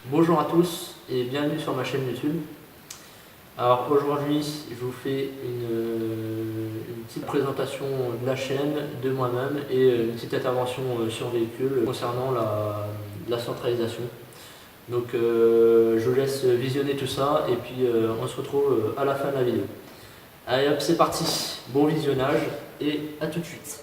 Bonjour à tous et bienvenue sur ma chaîne YouTube. Alors aujourd'hui, je vous fais une petite présentation de la chaîne, de moi-même et une petite intervention sur véhicule concernant la centralisation. Donc je vous laisse visionner tout ça et puis on se retrouve à la fin de la vidéo. Allez hop, c'est parti, bon visionnage et à tout de suite.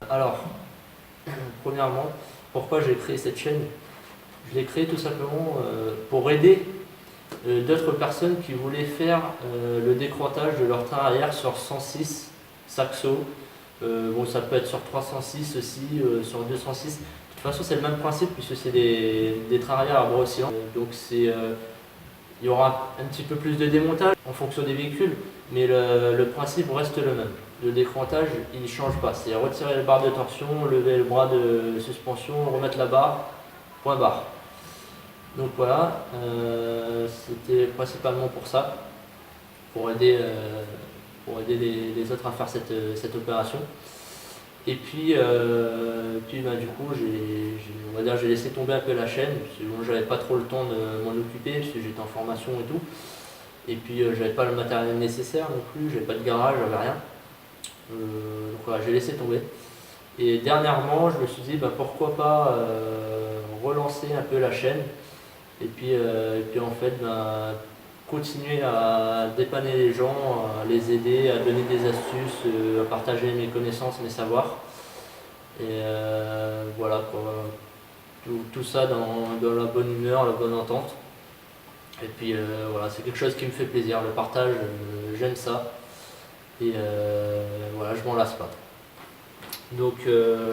Alors, premièrement, pourquoi j'ai créé cette chaîne? Je l'ai créée tout simplement pour aider d'autres personnes qui voulaient faire le décroîtage de leur train arrière sur 106 Saxo. Bon, ça peut être sur 306 aussi, sur 206. De toute façon, c'est le même principe puisque c'est des trains arrière à bras oscillants. Donc il y aura un petit peu plus de démontage en fonction des véhicules, mais le principe reste le même. Le décroîtage, il ne change pas. C'est retirer le barre de torsion, lever le bras de suspension, remettre la barre, point barre. Donc voilà, c'était principalement pour ça, pour aider les autres à faire cette opération. Et puis, du coup, on va dire, j'ai laissé tomber un peu la chaîne, parce que bon, j'avais pas trop le temps de m'en occuper, parce que j'étais en formation et tout. Et puis, j'avais pas le matériel nécessaire non plus, j'avais pas de garage, j'avais rien. Donc voilà, j'ai laissé tomber. Et dernièrement, je me suis dit, pourquoi pas relancer un peu la chaîne. Et puis en fait, continuer à dépanner les gens, à les aider, à donner des astuces, à partager mes connaissances, mes savoirs. Et voilà quoi. Tout ça dans la bonne humeur, la bonne entente. Et puis voilà, c'est quelque chose qui me fait plaisir. Le partage, j'aime ça. Et voilà, je m'en lasse pas. Donc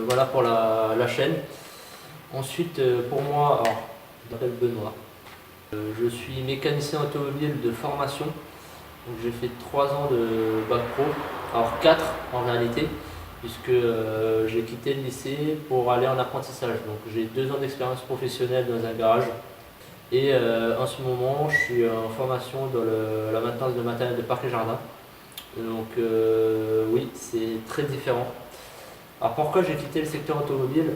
voilà pour la chaîne. Ensuite, pour moi, alors, je m'appelle Benoît. Je suis mécanicien automobile de formation. Donc j'ai fait 3 ans de bac pro, alors 4 en réalité, puisque j'ai quitté le lycée pour aller en apprentissage. Donc j'ai 2 ans d'expérience professionnelle dans un garage. Et en ce moment, je suis en formation dans la maintenance de matériel de parc et jardin. Donc oui, c'est très différent. Alors pourquoi j'ai quitté le secteur automobile?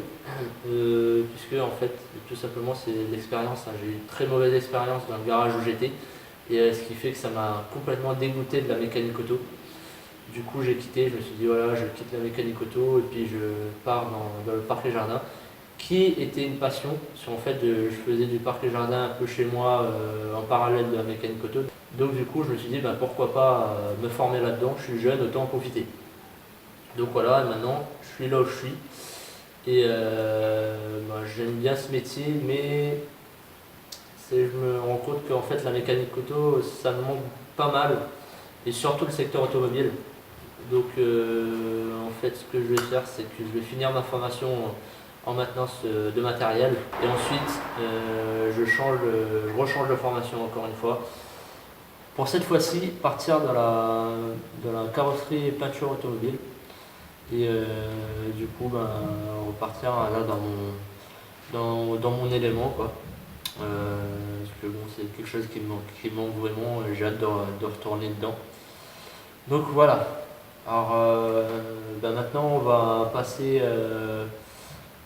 Puisque en fait, tout simplement, c'est l'expérience. J'ai eu une très mauvaise expérience dans le garage où j'étais, et ce qui fait que ça m'a complètement dégoûté de la mécanique auto. Du coup, j'ai quitté, je me suis dit voilà, je quitte la mécanique auto et puis je pars dans le parc et jardin, qui était une passion. En fait, je faisais du parc et jardin un peu chez moi en parallèle de la mécanique auto. Donc du coup, je me suis dit pourquoi pas me former là-dedans. Je suis jeune, autant en profiter. Donc voilà, maintenant je suis là où je suis et j'aime bien ce métier, mais je me rends compte qu'en fait la mécanique auto ça me manque pas mal, et surtout le secteur automobile. Donc en fait ce que je vais faire, c'est que je vais finir ma formation en maintenance de matériel, et ensuite je rechange de formation encore une fois. Pour cette fois-ci, partir dans la carrosserie et peinture automobile. Et du coup, repartir là dans mon élément, quoi. Parce que bon, c'est quelque chose qui me manque vraiment, j'ai hâte de retourner dedans. Donc voilà. Alors maintenant, on va passer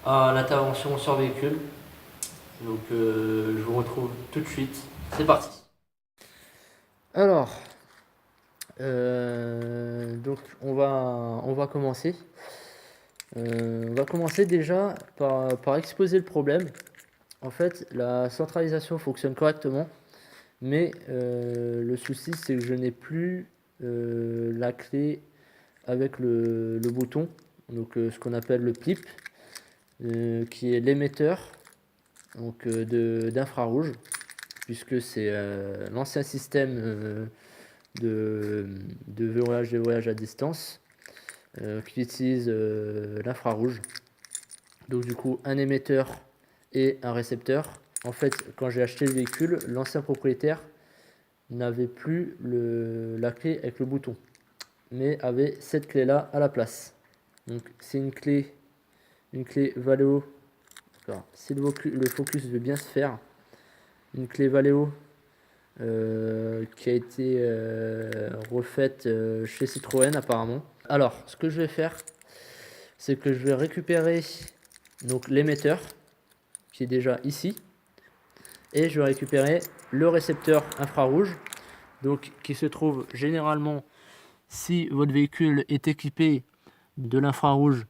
à l'intervention sur véhicule. Donc je vous retrouve tout de suite. C'est parti. Alors, donc on va commencer. On va commencer déjà par exposer le problème. En fait, la centralisation fonctionne correctement, mais le souci c'est que je n'ai plus la clé avec le bouton, donc ce qu'on appelle le PIP, qui est l'émetteur d'infrarouge, puisque c'est l'ancien système de voyage à distance qui utilise l'infrarouge. Donc du coup, un émetteur et un récepteur. En fait, quand j'ai acheté le véhicule, l'ancien propriétaire n'avait plus la clé avec le bouton. mais avait cette clé là à la place. Donc c'est une clé Valeo. Si le focus veut bien se faire, une clé Valeo qui a été refaite chez Citroën apparemment. Alors ce que je vais faire, c'est que je vais récupérer donc l'émetteur qui est déjà ici, et je vais récupérer le récepteur infrarouge, donc qui se trouve généralement, si votre véhicule est équipé de l'infrarouge,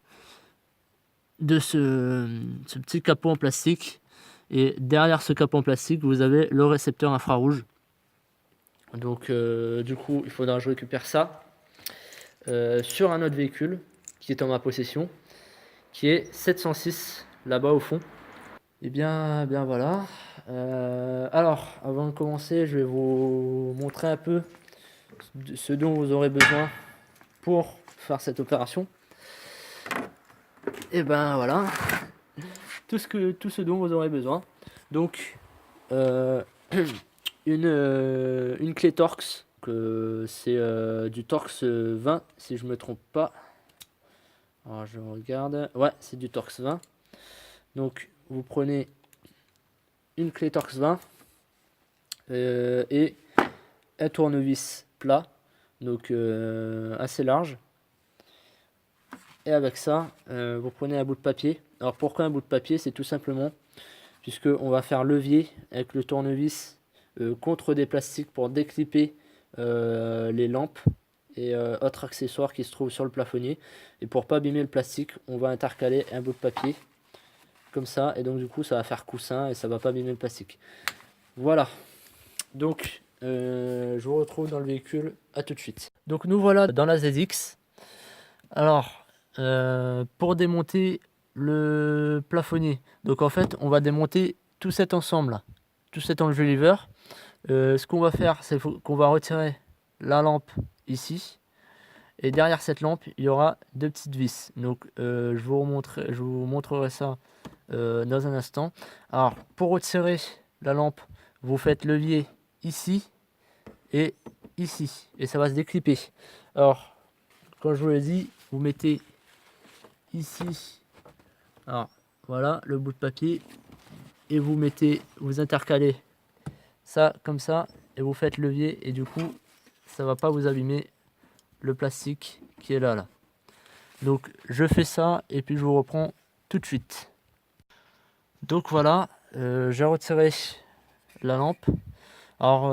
de ce petit capot en plastique, et derrière ce capot en plastique vous avez le récepteur infrarouge. Donc du coup il faudra que je récupère ça sur un autre véhicule qui est en ma possession, qui est 706 là-bas au fond. Et bien voilà. Alors avant de commencer, je vais vous montrer un peu ce dont vous aurez besoin pour faire cette opération. Et ben voilà, tout ce dont vous aurez besoin. Donc une clé Torx, que c'est du Torx 20 si je me trompe pas. Alors je regarde, ouais, c'est du Torx 20. Donc vous prenez une clé Torx 20 et un tournevis plat, donc assez large. Et avec ça, vous prenez un bout de papier. Alors pourquoi un bout de papier? C'est tout simplement puisque on va faire levier avec le tournevis contre des plastiques pour déclipper les lampes et autres accessoires qui se trouvent sur le plafonnier. Et pour pas abîmer le plastique, on va intercaler un bout de papier comme ça, et donc du coup ça va faire coussin et ça va pas abîmer le plastique. Voilà, donc je vous retrouve dans le véhicule, à tout de suite. Donc nous voilà dans la ZX. Alors pour démonter le plafonnier, donc en fait on va démonter tout cet ensemble là, tout cet enjoliver. Ce qu'on va faire, c'est qu'on va retirer la lampe ici, et derrière cette lampe il y aura deux petites vis. Donc je vous montrerai ça dans un instant. Alors pour retirer la lampe, vous faites levier ici et ici, et ça va se déclipper. Alors quand je vous l'ai dit, vous mettez ici, alors voilà le bout de papier, et vous intercalez ça comme ça, et vous faites levier, et du coup ça va pas vous abîmer le plastique qui est là. Donc je fais ça et puis je vous reprends tout de suite. Donc voilà, j'ai retiré la lampe. Alors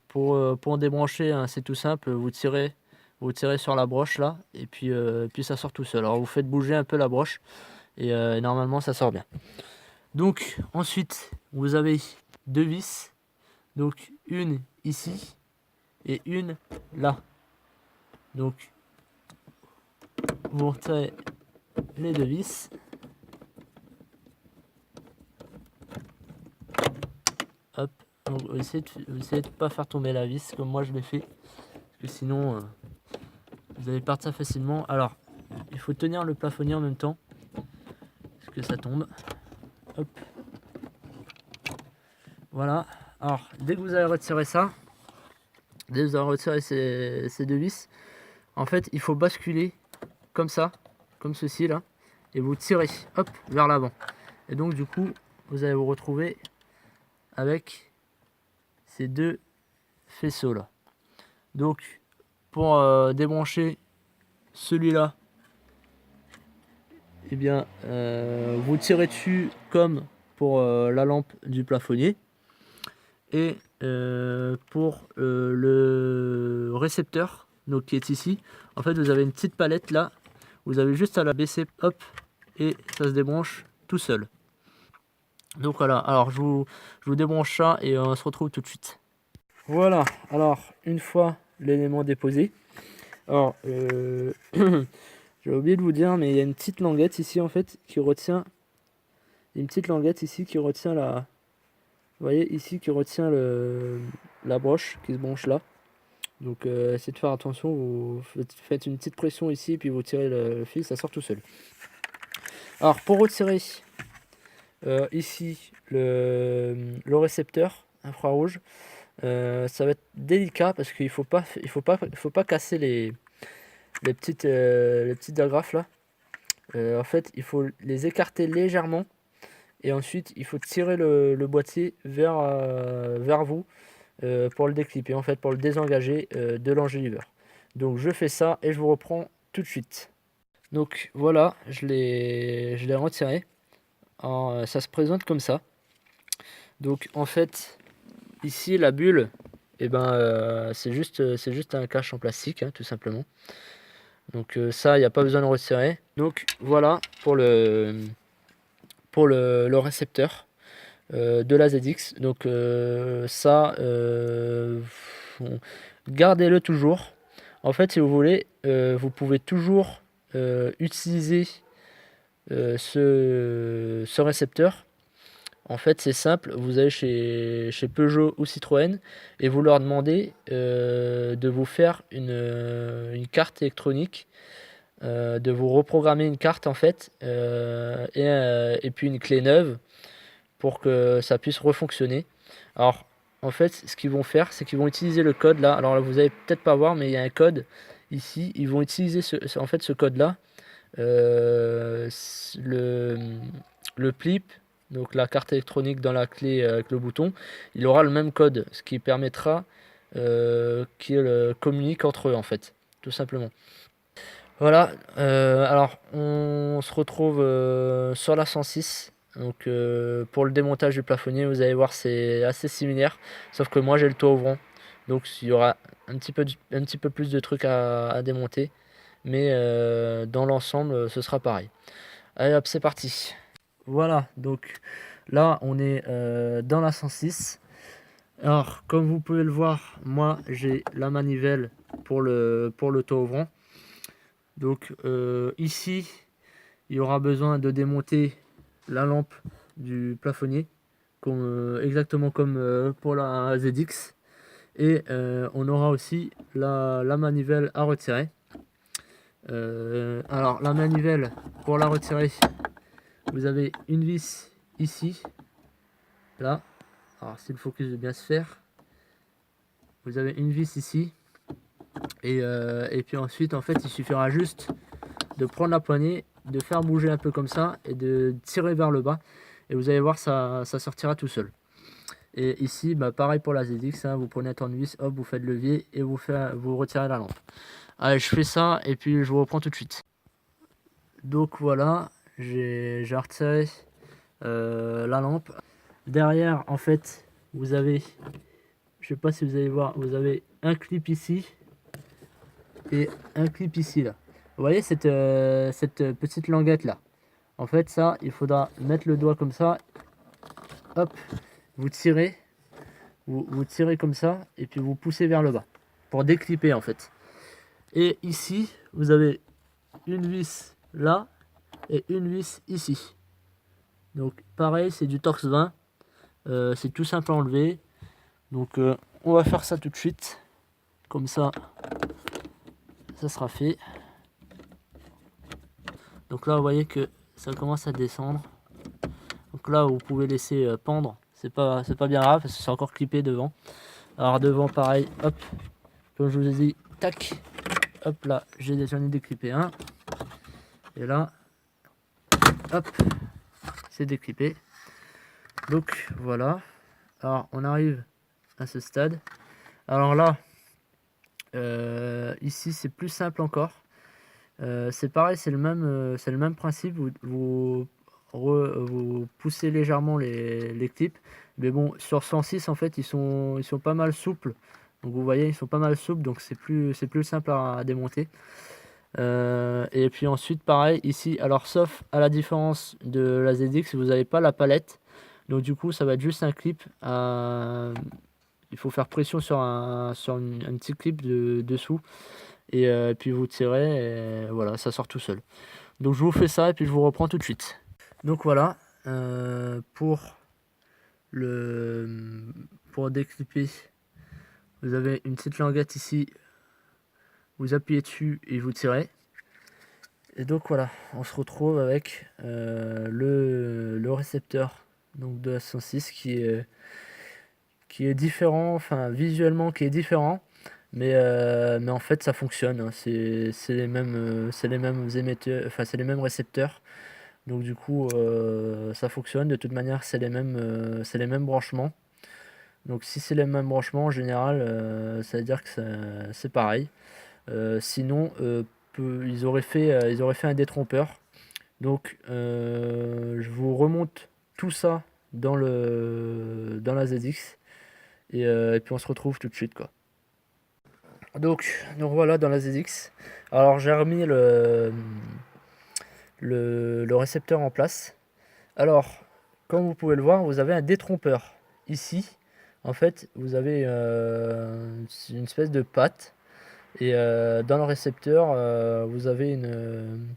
pour en débrancher, hein, c'est tout simple, vous tirez sur la broche là, et puis ça sort tout seul. Alors vous faites bouger un peu la broche, et normalement ça sort bien. Donc ensuite vous avez deux vis, donc une ici et une là. Donc vous retirez les deux vis. Hop, donc vous essayez de pas faire tomber la vis comme moi je l'ai fait, parce que sinon vous allez perdre ça facilement. Alors il faut tenir le plafonnier en même temps, parce que ça tombe. Hop, voilà. Alors dès que vous avez retiré ça, dès que vous avez retiré ces deux vis, en fait il faut basculer comme ça, comme ceci là, et vous tirez, hop, vers l'avant. Et donc du coup vous allez vous retrouver avec ces deux faisceaux là. Donc pour débrancher celui-là, et bien vous tirez dessus comme pour la lampe du plafonnier, et pour le récepteur, donc qui est ici, en fait vous avez une petite palette là, vous avez juste à la baisser, hop, et ça se débranche tout seul. Donc voilà, alors je vous débranche ça et on se retrouve tout de suite. Voilà, alors une fois l'élément déposé, alors j'ai oublié de vous dire, mais il y a une petite languette ici en fait qui retient, la, vous voyez ici, qui retient la broche qui se branche là. Donc essayez de faire attention, vous faites une petite pression ici et puis vous tirez le fil, ça sort tout seul. Alors pour retirer ici le récepteur infrarouge, ça va être délicat parce qu'il faut pas casser les petites agrafes là, en fait, il faut les écarter légèrement et ensuite il faut tirer le boîtier vers vous pour le déclipper, en fait, pour le désengager de l'enjoliveur. Donc je fais ça et je vous reprends tout de suite. Donc voilà, je l'ai retiré. Alors, ça se présente comme ça. Donc en fait, ici la bulle, et c'est juste un cache en plastique, hein, tout simplement. Donc ça, il n'y a pas besoin de retirer. Donc voilà pour le récepteur de la ZX. Donc ça, gardez-le toujours. En fait, si vous voulez, vous pouvez toujours utiliser ce récepteur. En fait, c'est simple, vous allez chez Peugeot ou Citroën et vous leur demandez de vous faire une carte électronique, de vous reprogrammer une carte en fait, et puis une clé neuve pour que ça puisse refonctionner. Alors, en fait, ce qu'ils vont faire, c'est qu'ils vont utiliser le code là. Alors là, vous allez peut-être pas voir, mais il y a un code ici. Ils vont utiliser en fait ce code là. Euh, le, le PLIP, donc la carte électronique dans la clé avec le bouton, il aura le même code, ce qui permettra qu'ils communiquent entre eux en fait, tout simplement. Voilà, alors on se retrouve sur la 106. Donc pour le démontage du plafonnier, vous allez voir c'est assez similaire, sauf que moi j'ai le toit ouvrant, donc il y aura un petit peu plus de trucs à démonter, mais dans l'ensemble ce sera pareil. Allez hop, c'est parti. Voilà, donc là on est dans la 106. Alors comme vous pouvez le voir, moi j'ai la manivelle pour le toit ouvrant. Donc ici, il y aura besoin de démonter la lampe du plafonnier, exactement comme pour la ZX. Et on aura aussi la manivelle à retirer. Alors la manivelle, pour la retirer, vous avez une vis ici, là. Alors si le focus veut bien se faire, vous avez une vis ici. Et puis ensuite, en fait, il suffira juste de prendre la poignée, de faire bouger un peu comme ça et de tirer vers le bas. Et vous allez voir, ça sortira tout seul. Et ici, pareil pour la ZX, hein, vous prenez un tournevis, hop, vous faites levier et vous retirez la lampe. Allez, je fais ça et puis je vous reprends tout de suite. Donc voilà, j'ai retiré la lampe. Derrière, en fait, vous avez, je sais pas si vous allez voir, vous avez un clip ici et un clip ici là. Vous voyez cette petite languette là. En fait, ça, il faudra mettre le doigt comme ça. Hop, vous tirez. Vous tirez comme ça. Et puis vous poussez vers le bas. Pour déclipper en fait. Et ici, vous avez une vis là. Et une vis ici. Donc pareil, c'est du Torx 20. C'est tout simple à enlever. Donc on va faire ça tout de suite. Comme ça sera fait. Donc là, vous voyez que ça commence à descendre. Donc là, vous pouvez laisser pendre. C'est pas bien grave parce que c'est encore clippé devant. Alors devant, pareil, hop. Comme je vous ai dit, tac. Hop là, j'en ai déclippé un. Et là, hop, c'est déclippé. Donc voilà. Alors on arrive à ce stade. Alors là, ici c'est plus simple encore. C'est pareil, c'est le même principe. Vous poussez légèrement les clips, mais bon, sur 106 en fait ils sont pas mal souples. Donc vous voyez, ils sont pas mal souples, donc c'est plus simple à démonter. Et puis ensuite pareil ici, alors sauf à la différence de la ZX, vous n'avez pas la palette, donc du coup ça va être juste un clip. Il faut faire pression sur un petit clip dessous. Et puis vous tirez et voilà, ça sort tout seul. Donc je vous fais ça et puis je vous reprends tout de suite. Donc voilà, pour déclipper, vous avez une petite languette ici, vous appuyez dessus et vous tirez. Et donc voilà, on se retrouve avec le récepteur donc de la 106 qui est différent, enfin visuellement qui est différent. mais en fait ça fonctionne, hein. C'est les mêmes émetteurs, enfin c'est les mêmes récepteurs. Donc du coup, ça fonctionne. De toute manière, c'est les mêmes branchements. Donc si c'est les mêmes branchements, en général, ça veut dire que c'est pareil. Sinon, ils auraient fait un détrompeur. Donc je vous remonte tout ça dans la ZX et puis on se retrouve tout de suite, quoi. Donc voilà, dans la ZX. Alors j'ai remis le récepteur en place. Alors, comme vous pouvez le voir, vous avez un détrompeur. Ici, en fait, vous avez une espèce de patte. Et dans le récepteur, vous avez une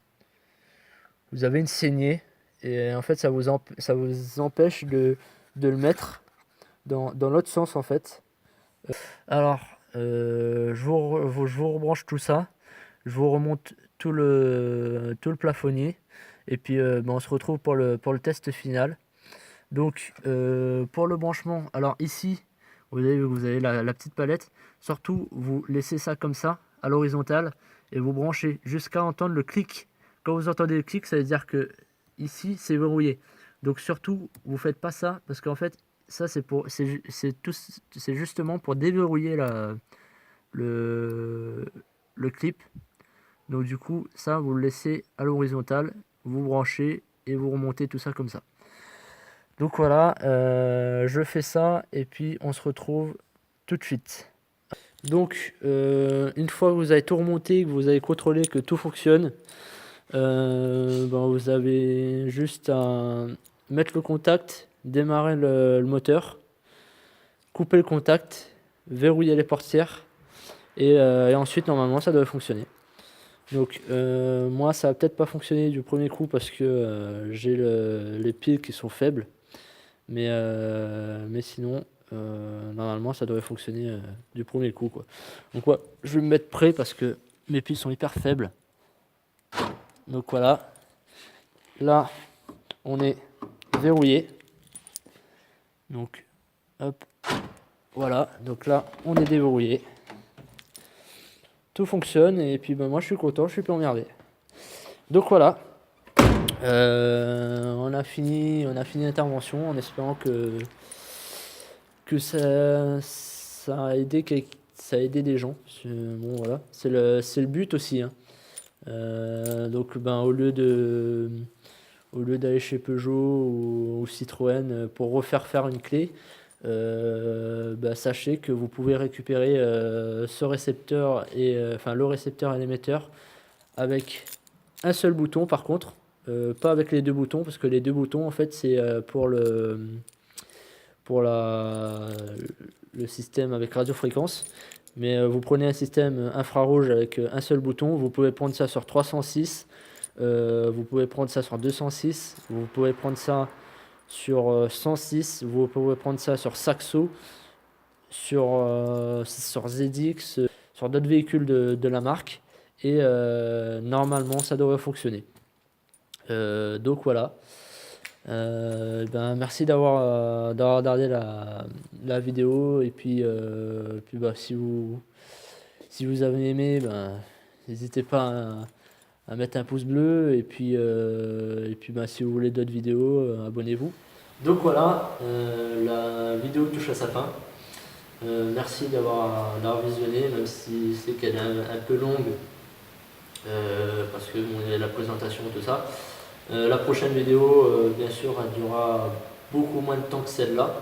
saignée. Et en fait, ça vous empêche de le mettre dans l'autre sens, en fait. Alors, je vous rebranche tout ça. Je vous remonte tout le plafonnier. Et puis, on se retrouve pour le test final. Donc, pour le branchement, alors ici, vous avez la petite palette. Surtout, vous laissez ça comme ça, à l'horizontale, et vous branchez jusqu'à entendre le clic. Quand vous entendez le clic, ça veut dire que ici, c'est verrouillé. Donc surtout, vous faites pas ça, parce qu'en fait, ça c'est justement pour déverrouiller le, le clip. Donc du coup, ça, vous le laissez à l'horizontale, vous branchez et vous remontez tout ça comme ça. Donc voilà, je fais ça et puis on se retrouve tout de suite. Donc, une fois que vous avez tout remonté, que vous avez contrôlé que tout fonctionne, vous avez juste à mettre le contact, démarrer le moteur, couper le contact, verrouiller les portières et ensuite normalement ça devrait fonctionner. Donc moi ça va peut-être pas fonctionner du premier coup parce que j'ai les piles qui sont faibles. Mais sinon, normalement, ça devrait fonctionner du premier coup, quoi. Donc, ouais, je vais me mettre prêt parce que mes piles sont hyper faibles. Donc, voilà. Là, on est verrouillé. Donc, hop. Voilà. Donc là, on est déverrouillé. Tout fonctionne. Et puis, moi, je suis content. Je suis plus emmerdé. Donc, voilà. On a fini l'intervention en espérant que ça a aidé des gens. Bon voilà, c'est le but aussi, hein. Donc au lieu d'aller chez Peugeot ou Citroën pour refaire faire une clé, sachez que vous pouvez récupérer ce récepteur enfin le récepteur et l'émetteur avec un seul bouton par contre, pas avec les deux boutons parce que les deux boutons en fait c'est pour le système avec radiofréquence. Mais vous prenez un système infrarouge avec un seul bouton, vous pouvez prendre ça sur 306, vous pouvez prendre ça sur 206, vous pouvez prendre ça sur 106, vous pouvez prendre ça sur Saxo, sur ZX, sur d'autres véhicules de la marque. Et normalement, ça devrait fonctionner. Donc voilà. Merci d'avoir regardé la vidéo et puis si vous avez aimé, n'hésitez pas à mettre un pouce bleu et puis si vous voulez d'autres vidéos, abonnez-vous. Donc voilà, la vidéo touche à sa fin. Merci d'avoir visionné, même si c'est qu'elle est un peu longue parce que il y a la présentation et tout ça. La prochaine vidéo, bien sûr, elle durera beaucoup moins de temps que celle-là.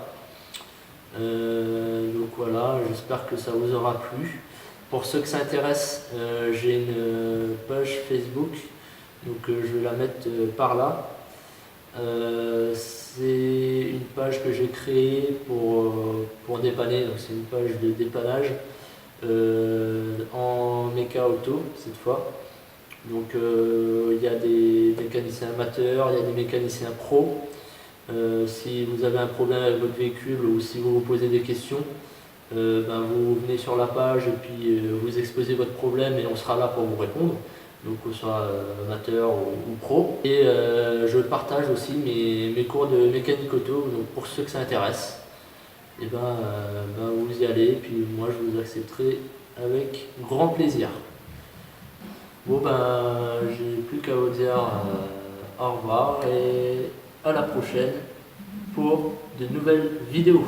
Donc voilà, j'espère que ça vous aura plu. Pour ceux que ça intéresse, j'ai une page Facebook, donc je vais la mettre par là. C'est une page que j'ai créée pour dépanner, donc c'est une page de dépannage en méca auto cette fois. Donc il y a des mécaniciens amateurs, il y a des mécaniciens pros. Si vous avez un problème avec votre véhicule ou si vous vous posez des questions, vous venez sur la page et puis vous exposez votre problème et on sera là pour vous répondre, donc que ce soit amateur ou pro. Et je partage aussi mes cours de mécanique auto, donc pour ceux que ça intéresse, et vous y allez, et puis moi je vous accepterai avec grand plaisir. Bon ben, j'ai plus qu'à vous dire au revoir et à la prochaine pour de nouvelles vidéos.